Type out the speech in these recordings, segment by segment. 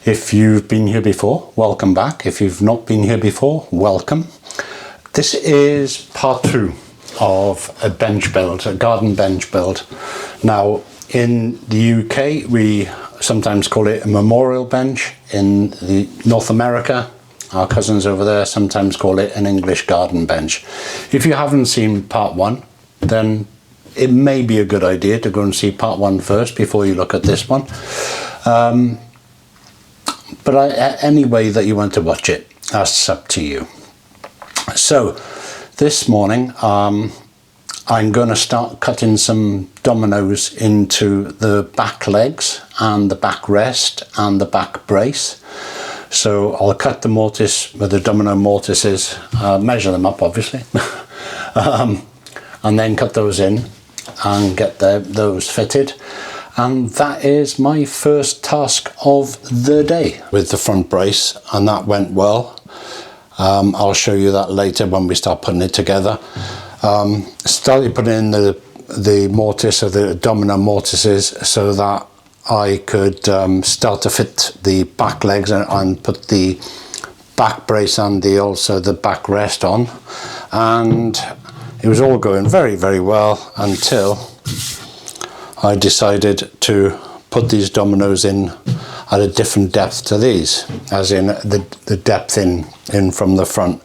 If you've been here before, welcome back. If you've not been here before, welcome. This is part 2 of a bench build, a garden bench build. Now, in the UK, we sometimes call it a memorial bench. In North America, our cousins over there sometimes call it an English garden bench. If you haven't seen part 1, then it may be a good idea to go and see part 1 first before you look at this one. But any way that you want to watch it, that's up to you. So this morning I'm going to start cutting some dominoes into the back legs and the back rest and the back brace. So I'll cut the mortise with the domino mortises, measure them up obviously, and then cut those in and get those fitted. And that is my first task of the day with the front brace, and that went well. I'll show you that later when we start putting it together. Started putting in the mortise or the domino mortises so that I could start to fit the back legs and put the back brace and also the back rest on, and it was all going very, very well until I decided to put these dominoes in at a different depth to these, as in the depth in from the front.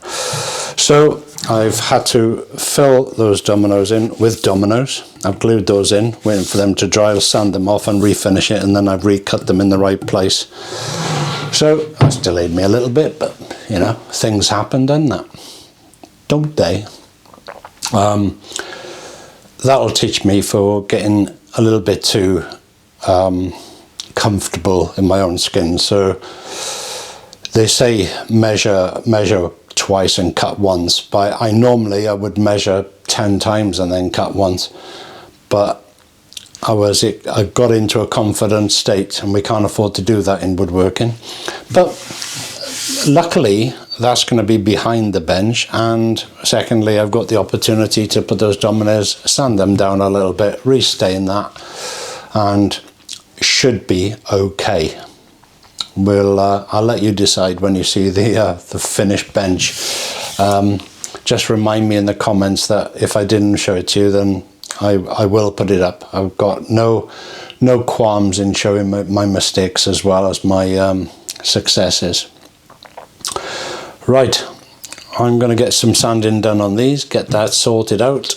So I've had to fill those dominoes in with dominoes. I've glued those in, waiting for them to dry. I'll sand them off and refinish it, and then I've recut them in the right place. So that's delayed me a little bit, but you know, things happen, don't they? That'll teach me for getting a little bit too comfortable in my own skin. So they say measure twice and cut once, but I would measure 10 times and then cut once, but I got into a confident state, and we can't afford to do that in woodworking. But luckily that's going to be behind the bench, and secondly I've got the opportunity to put those dominoes, sand them down a little bit, restain that, and should be okay. I'll let you decide when you see the finished bench. Just remind me in the comments that if I didn't show it to you, then I will put it up. I've got no qualms in showing my mistakes as well as my successes. Right, I'm going to get some sanding done on these, get that sorted out,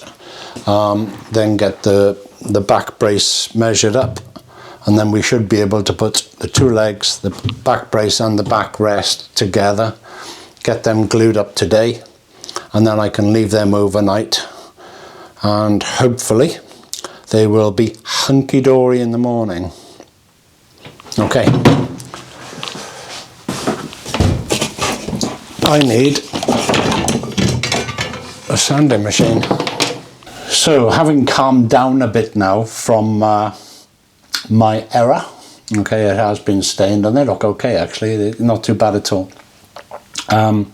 then get the back brace measured up, and then we should be able to put the 2 legs, the back brace and the back rest together, get them glued up today, and then I can leave them overnight, and hopefully they will be hunky-dory in the morning. Okay. I need a sanding machine. So having calmed down a bit now from my error, okay, it has been stained and they look okay actually, they're not too bad at all. I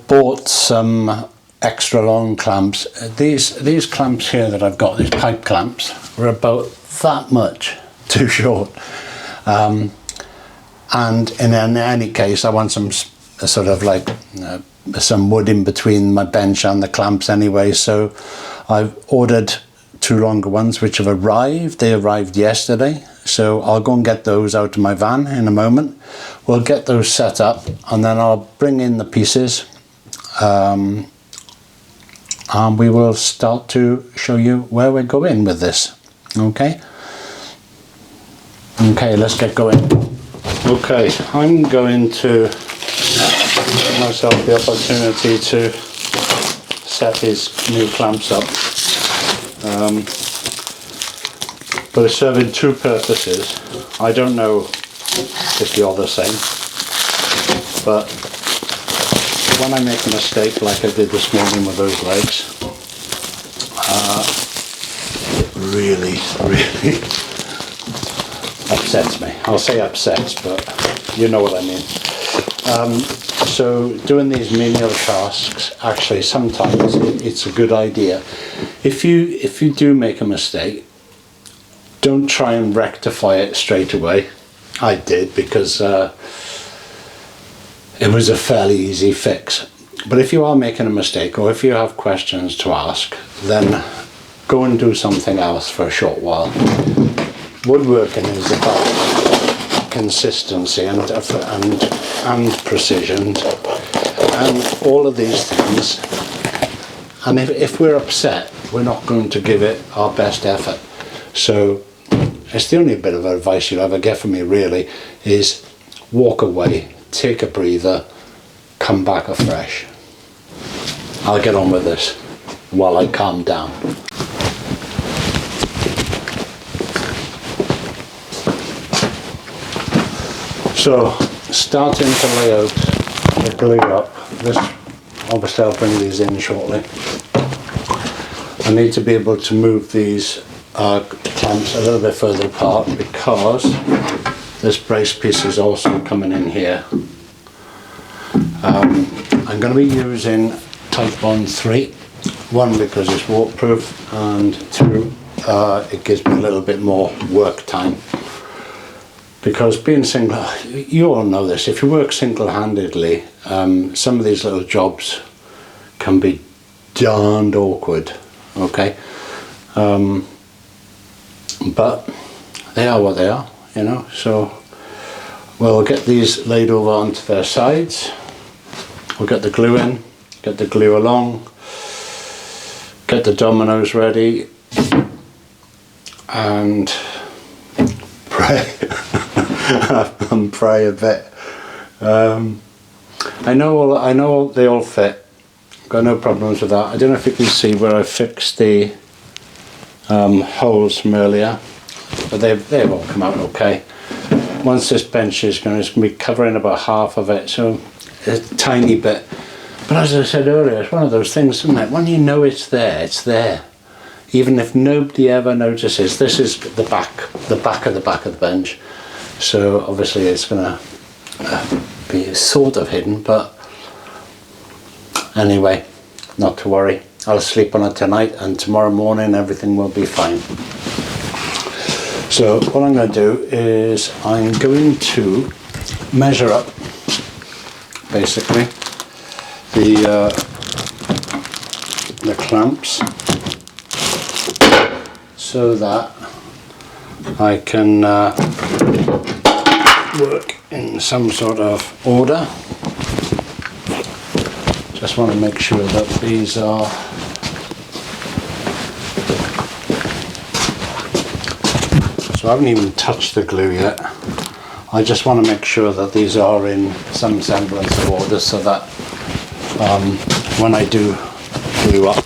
bought some extra long clamps. These clamps here that I've got, these pipe clamps, are about that much too short. And in any case I want some sort of like some wood in between my bench and the clamps anyway, so I've ordered 2 longer ones which have arrived. They arrived yesterday, so I'll go and get those out of my van in a moment. We'll get those set up and then I'll bring in the pieces, and we will start to show you where we're going with this. Okay, let's get going. Okay, I'm going to give myself the opportunity to set these new clamps up, but it's serving 2 purposes. I don't know if you're the same, but when I make a mistake like I did this morning with those legs, it really upsets me. I'll say upsets, but you know what I mean. So doing these menial tasks, actually sometimes it's a good idea. If you do make a mistake, don't try and rectify it straight away. I did, because it was a fairly easy fix. But if you are making a mistake, or if you have questions to ask, then go and do something else for a short while. Woodworking is about consistency and precision and all of these things. And if we're upset, we're not going to give it our best effort. So it's the only bit of advice you'll ever get from me, really, is walk away, take a breather, come back afresh. I'll get on with this while I calm down. So, starting to lay out the glue up. This, obviously I'll bring these in shortly. I need to be able to move these clamps a little bit further apart, because this brace piece is also coming in here. I'm going to be using Type 1-3, one because it's waterproof, and two, it gives me a little bit more work time. Because being single, you all know this, if you work single-handedly, some of these little jobs can be darned awkward, okay? But they are what they are, you know, so we'll get these laid over onto their sides. We'll get the glue in, get the glue along, get the dominoes ready, and pray. And pray a bit. I know they all fit. Got no problems with that. I don't know if you can see where I fixed the holes from earlier, but they've all come out okay. Once this bench is going to be covering about half of it, so a tiny bit. But as I said earlier, it's one of those things, isn't it? When you know it's there, it's there. Even if nobody ever notices. This is the back of the bench. So obviously it's going to be sort of hidden, but anyway, not to worry. I'll sleep on it tonight, and tomorrow morning everything will be fine. So what I'm going to do is I'm going to measure up basically the clamps so that I can work in some sort of order. Just want to make sure that these are so I haven't even touched the glue yet. I just want to make sure that these are in some semblance of order, so that when I do glue up,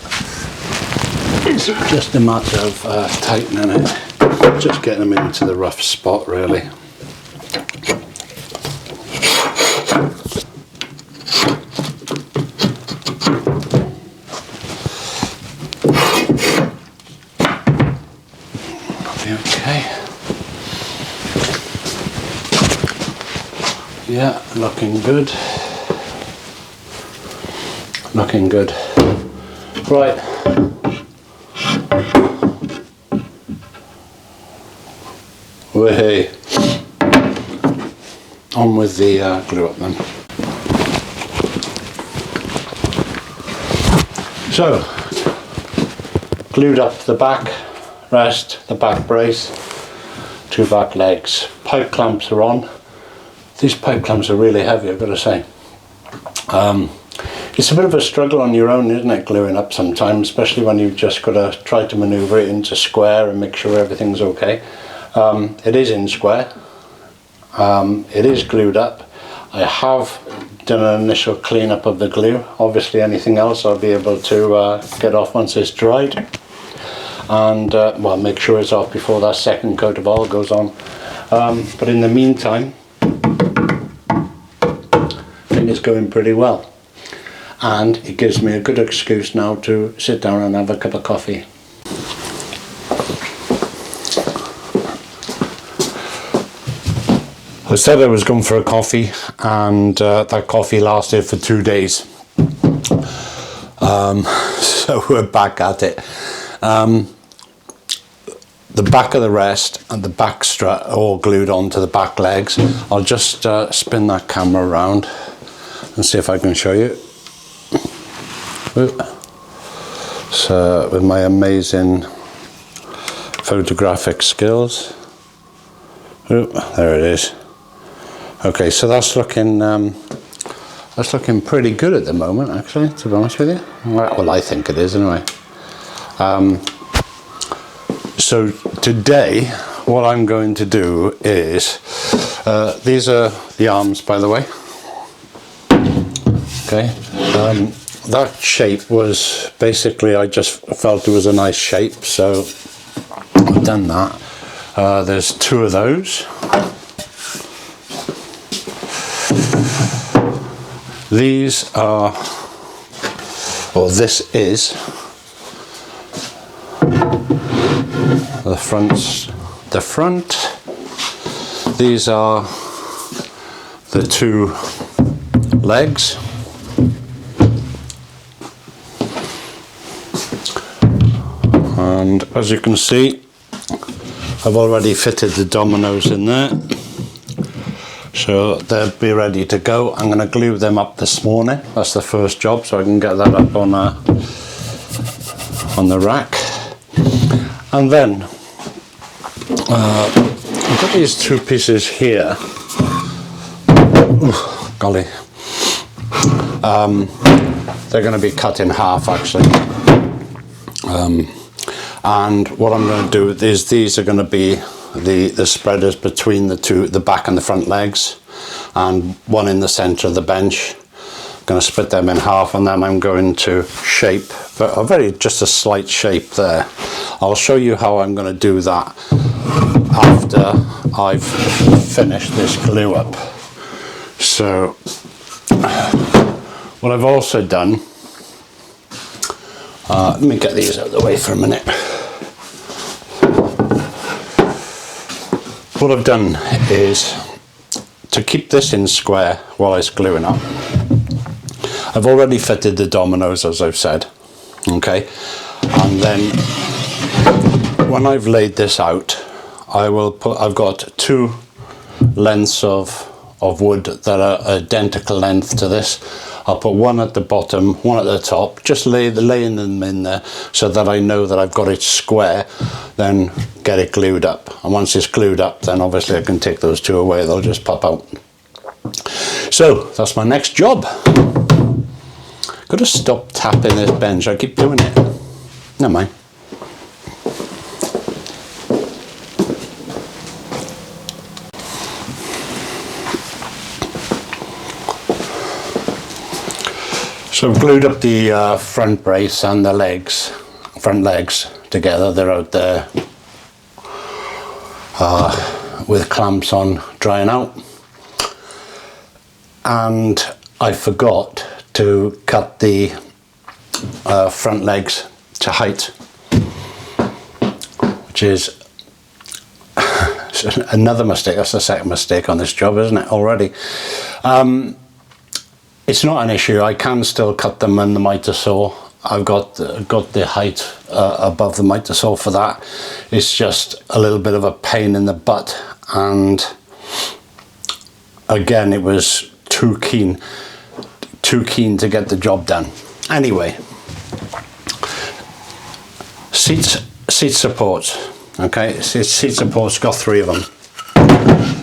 it's just a matter of tightening it, just getting them into the rough spot really. Okay. Yeah, looking good. Looking good. Right. Way. On with the glue up then. So, glued up the back rest, the back brace, two back legs. Pipe clamps are on. These pipe clamps are really heavy, I've got to say. It's a bit of a struggle on your own, isn't it, gluing up sometimes, especially when you've just got to try to manoeuvre it into square and make sure everything's okay. It is in square. It is glued up. I have done an initial clean-up of the glue. Obviously anything else I'll be able to get off once it's dried. And well, make sure it's off before that second coat of oil goes on. But in the meantime, I think it's going pretty well. And it gives me a good excuse now to sit down and have a cup of coffee. I said I was going for a coffee, and that coffee lasted for 2 days. So we're back at it. the back of the rest and the back strut are all glued onto the back legs. I'll just spin that camera around and see if I can show you. So with my amazing photographic skills, there it is. Okay, so that's looking pretty good at the moment, actually, to be honest with you. Well, I think it is anyway. So today, what I'm going to do is, these are the arms, by the way. Okay, that shape was basically, I just felt it was a nice shape, so I've done that. There's 2 of those. These are, or this is, the front. These are the 2 legs. And as you can see, I've already fitted the dominoes in there, so they'll be ready to go. I'm going to glue them up this morning. That's the first job, so I can get that up on the rack. And then I've got these 2 pieces here. Ooh, golly. They're going to be cut in half, actually. And what I'm going to do is these are going to be the spreaders between the back and the front legs, and one in the center of the bench. I'm going to split them in half, and then I'm going to shape, but just a slight shape there. I'll show you how I'm going to do that after I've finished this glue up. So what I've also done, let me get these out of the way for a minute. What I've done is, to keep this in square while it's gluing up, I've already fitted the dominoes, as I've said, okay, and then when I've laid this out, I've got 2 lengths of wood that are identical length to this. I'll put one at the bottom, one at the top, just laying them in there so that I know that I've got it square, then get it glued up. And once it's glued up, then obviously I can take those 2 away, they'll just pop out. So that's my next job. Got to stop tapping this bench, I keep doing it. Never mind. So I've glued up the front brace and the front legs together. They're out there with clamps on, drying out. And I forgot to cut the front legs to height, which is another mistake. That's the second mistake on this job, isn't it, already? It's not an issue. I can still cut them in the miter saw. I've got the height above the miter saw for that. It's just a little bit of a pain in the butt, and again, it was too keen to get the job done. Anyway, seat supports. Okay, seat supports, got 3 of them.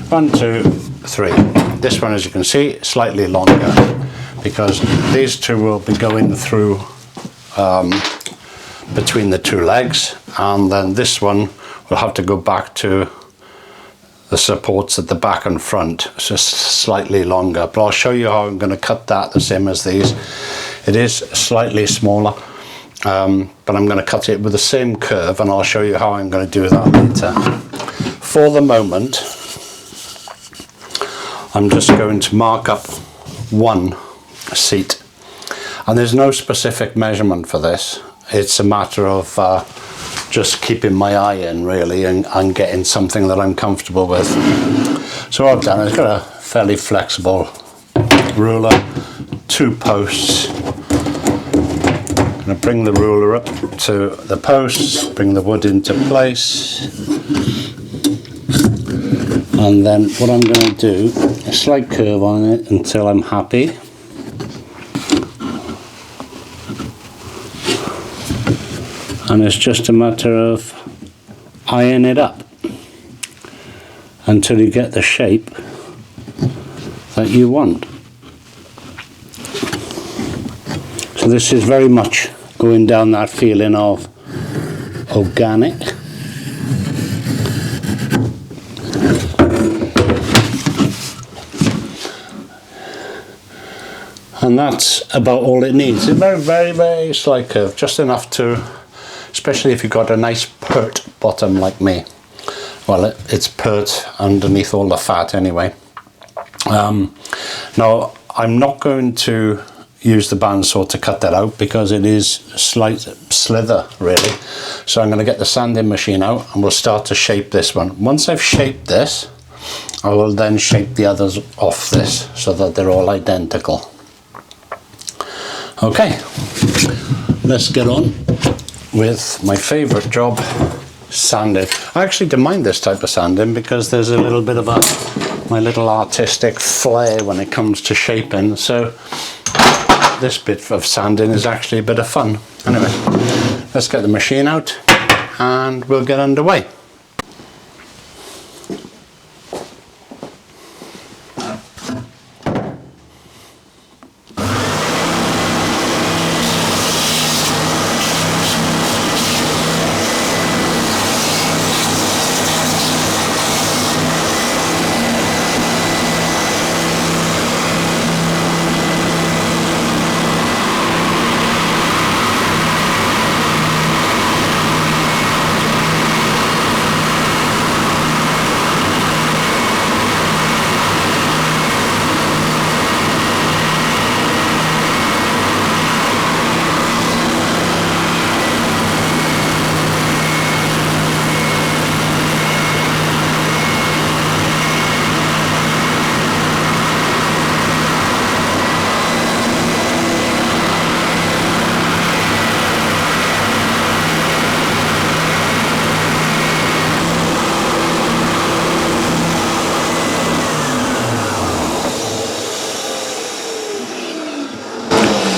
1, 2, 3. This one, as you can see, slightly longer, because these 2 will be going through between the 2 legs, and then this one will have to go back to the supports at the back and front. It's just slightly longer, but I'll show you how I'm going to cut that the same as these. It is slightly smaller, but I'm going to cut it with the same curve, and I'll show you how I'm going to do that later. For the moment, I'm just going to mark up 1 seat, and there's no specific measurement for this. It's a matter of just keeping my eye in, really, and getting something that I'm comfortable with. So what I've done is got a fairly flexible ruler, 2 posts, I'm going to bring the ruler up to the posts, bring the wood into place, and then what I'm going to do, a slight curve on it until I'm happy. And it's just a matter of iron it up until you get the shape that you want. So this is very much going down that feeling of organic. And that's about all it needs. It's a very slight curve, just enough to, especially if you've got a nice pert bottom like me. Well, it's pert underneath all the fat anyway. Now, I'm not going to use the bandsaw to cut that out because it is a slight slither really. So I'm going to get the sanding machine out and we'll start to shape this one. Once I've shaped this, I will then shape the others off this so that they're all identical. Okay, let's get on with my favourite job, sanding. I actually don't mind this type of sanding because there's a little bit of my little artistic flair when it comes to shaping, so this bit of sanding is actually a bit of fun. Anyway, let's get the machine out and we'll get underway.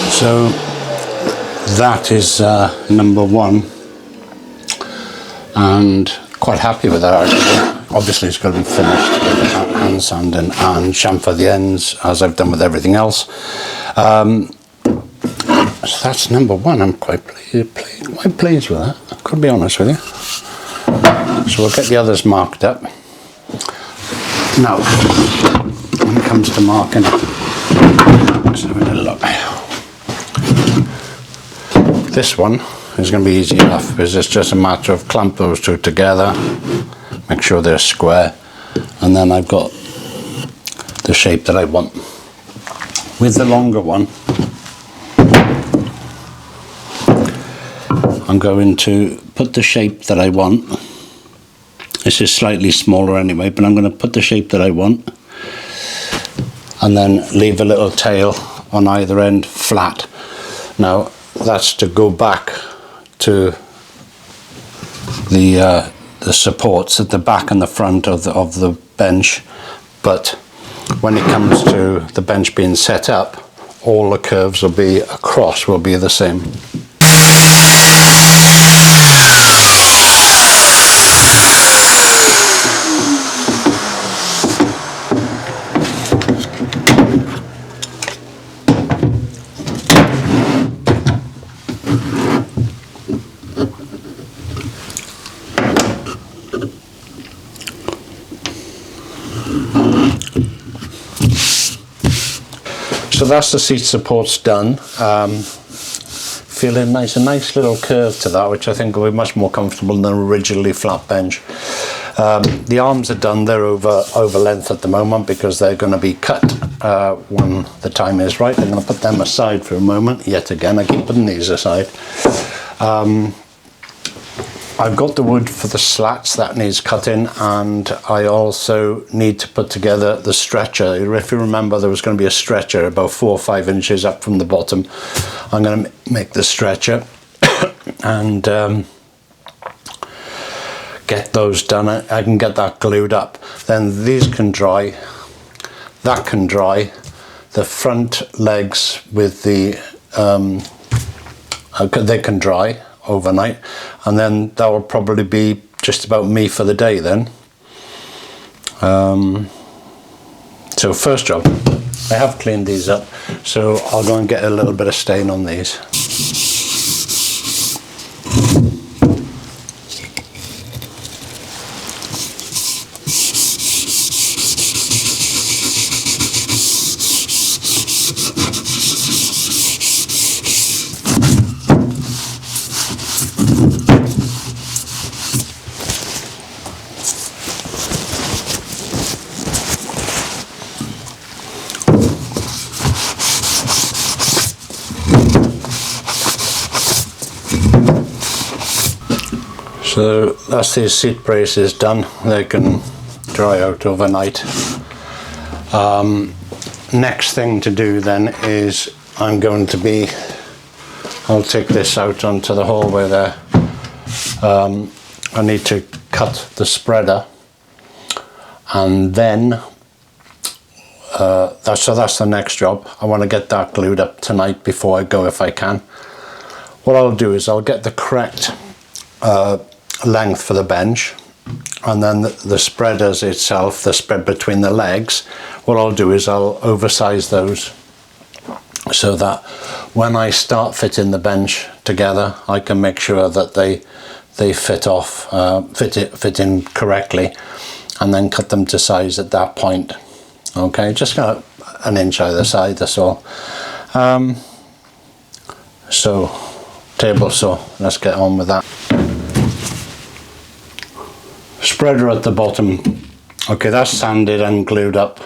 So that is number one, and quite happy with that actually. Obviously it's got to be finished with hand sanding and chamfer the ends as I've done with everything else. So that's number one. I'm quite pleased with that, I could be honest with you. So we'll get the others marked up. Now, when it comes to marking, let's have a little look. This one is going to be easy enough because it's just a matter of clamp those two together, make sure they're square, and then I've got the shape that I want. With the longer one, I'm going to put the shape that I want. This is slightly smaller anyway, but I'm going to put the shape that I want and then leave a little tail on either end flat. Now that's to go back to the supports at the back and the front of the bench, but when it comes to the bench being set up, all the curves will be across, will be the same. So that's the seat supports done. Feeling nice, a nice little curve to that, which I think will be much more comfortable than originally flat bench. The arms are done, they're over length at the moment because they're going to be cut when the time is right. I'm going to put them aside for a moment. Yet again, I keep putting these aside. I've got the wood for the slats that needs cutting, and I also need to put together the stretcher. If you remember, there was going to be a stretcher about 4 or 5 inches up from the bottom. I'm going to make the stretcher and get those done. I can get that glued up. Then these can dry, that can dry. The front legs with the, they can dry overnight, and then that will probably be just about me for the day then. So first job, I have cleaned these up, so I'll go and get a little bit of stain on these. So that's these seat braces done. They can dry out overnight. Next thing to do then is I'll take this out onto the hallway there. I need to cut the spreader, and then that's the next job. I want to get that glued up tonight before I go if I can. What I'll do is I'll get the correct length for the bench, and then the spreaders itself, the spread between the legs, what I'll do is I'll oversize those so that when I start fitting the bench together, I can make sure that they fit in correctly, and then cut them to size at that point. Okay, just got an inch either side, that's all. So table saw, let's get on with that. Spreader at the bottom, okay, that's sanded and glued up.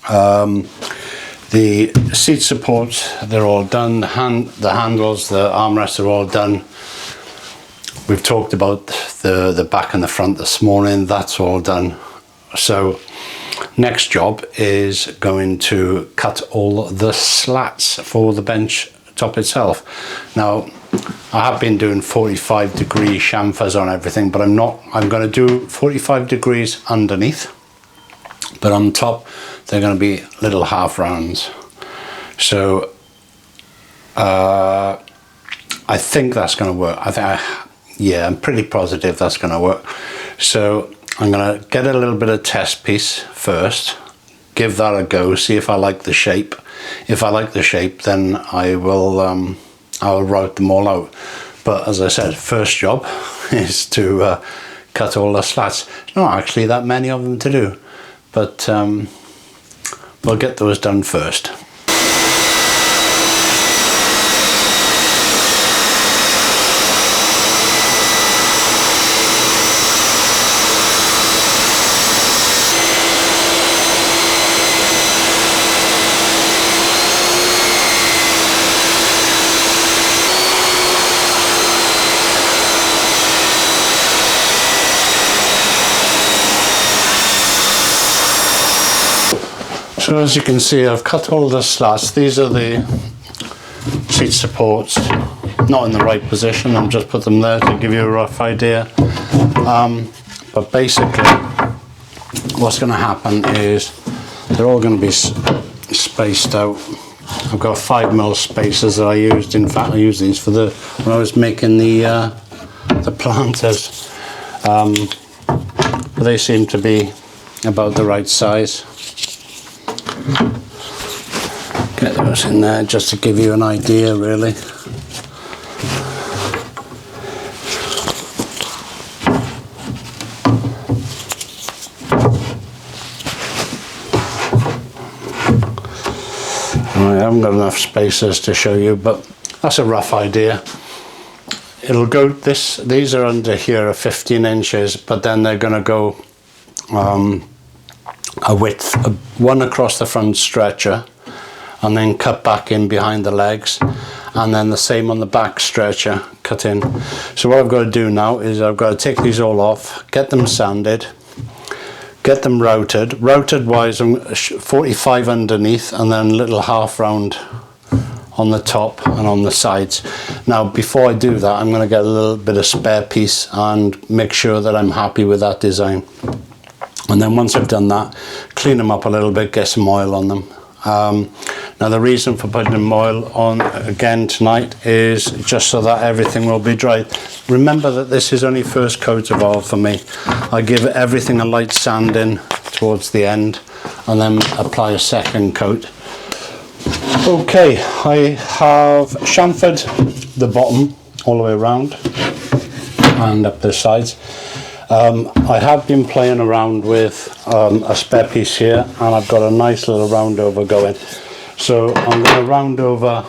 The seat supports, they're all done. The handles, the armrests are all done. We've talked about the back and the front this morning, that's all done. So next job is going to cut all the slats for the bench top itself. Now, I have been doing 45-degree chamfers on everything, but I'm going to do 45 degrees underneath, but on top they're going to be little half rounds. So I think that's going to work. Yeah, I'm pretty positive that's going to work. So I'm going to get a little bit of test piece first, give that a go, see if I like the shape. If I like the shape, then I'll route them all out. But as I said, first job is to cut all the slats. There's not actually that many of them to do, but we'll get those done first. So as you can see, I've cut all the slats. These are the seat supports, not in the right position. I've just put them there to give you a rough idea. But basically, what's going to happen is they're all going to be spaced out. I've got 5mm spacers that I used. In fact, I used these for when I was making the planters. But they seem to be about the right size. Get those in there just to give you an idea, really. I haven't got enough spacers to show you, but that's a rough idea. It'll go these are under here are 15 inches, but then they're going to go a width, one across the front stretcher, and then cut back in behind the legs, and then the same on the back stretcher, cut in. So what I've got to do now is I've got to take these all off, get them sanded, get them routed. Routed wise, I'm 45 underneath and then a little half round on the top and on the sides. Now before I do that, I'm going to get a little bit of spare piece and make sure that I'm happy with that design. And then once I've done that, clean them up a little bit, get some oil on them. Now the reason for putting oil on again tonight is just so that everything will be dry. Remember that this is only first coat of oil for me. I give everything a light sanding towards the end and then apply a second coat. Okay, I have chamfered the bottom all the way around and up the sides. I have been playing around with a spare piece here, and I've got a nice little round over going. So I'm going to round over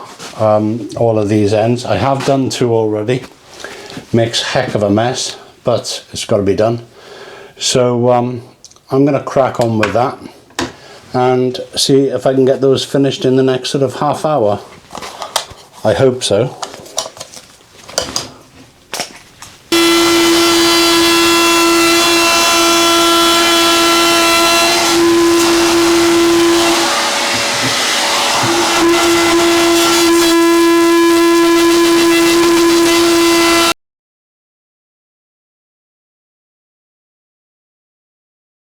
all of these ends. I have done 2 already. Makes a heck of a mess, but it's got to be done. So I'm going to crack on with that and see if I can get those finished in the next sort of half hour. I hope so.